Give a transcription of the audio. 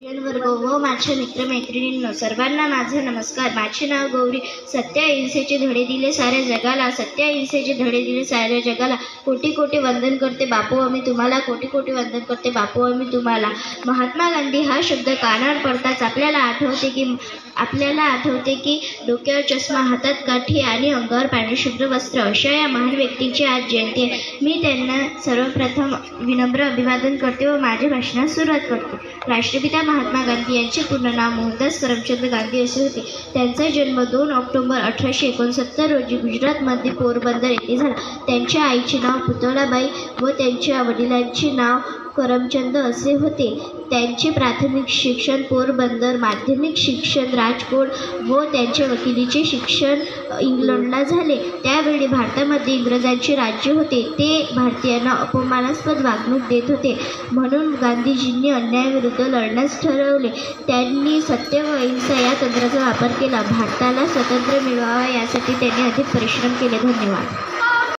वर्ग व माझ्या मित्रमैत्रिणींनो, सर्वांना माझा नमस्कार. माझे नाव गौरी. सत्य अहिंसेचे धडे दिले साऱ्या जगाला, सत्य अहिंसेचे धडे दिले साऱ्या जगाला. कोटी कोटी वंदन करते बापू आम्ही तुम्हाला, कोटी कोटी वंदन करते बापू आम्ही तुम्हाला. महात्मा गांधी हा शब्द कानावर पडताच आपल्याला आठवते की डोक्यावर चष्मा, हातात काठी आणि अंगावर पांढरे वस्त्र, अशा या महान व्यक्तींची आज जयंती आहे. मी त्यांना सर्वप्रथम विनम्र अभिवादन करते व माझ्या भाषणास सुरुवात करते. राष्ट्रपिता महात्मा गांधी यांचे पूर्ण नाव मोहनदास करमचंद गांधी असे होते. त्यांचा जन्म 2 ऑक्टोबर 1869 रोजी गुजरातमध्ये पोरबंदर येथे झाला. त्यांच्या आईचे नाव पुतळाबाई व त्यांच्या वडिलांचे नाव करमचंद असे होते. त्यांचे प्राथमिक शिक्षण पोरबंदर, माध्यमिक शिक्षण राजकोट व त्यांचे वकिलीचे शिक्षण इंग्लंडला झाले. त्यावेळी भारतामध्ये इंग्रजांचे राज्य होते. ते भारतीयांना अपमानास्पद वागणूक देत होते. म्हणून गांधीजींनी अन्यायाविरुद्ध लढण्यास ठरवले. त्यांनी सत्य व अहिंसा या तंत्राचा वापर केला. भारताला स्वातंत्र्य मिळवावे यासाठी त्यांनी अधिक परिश्रम केले. धन्यवाद.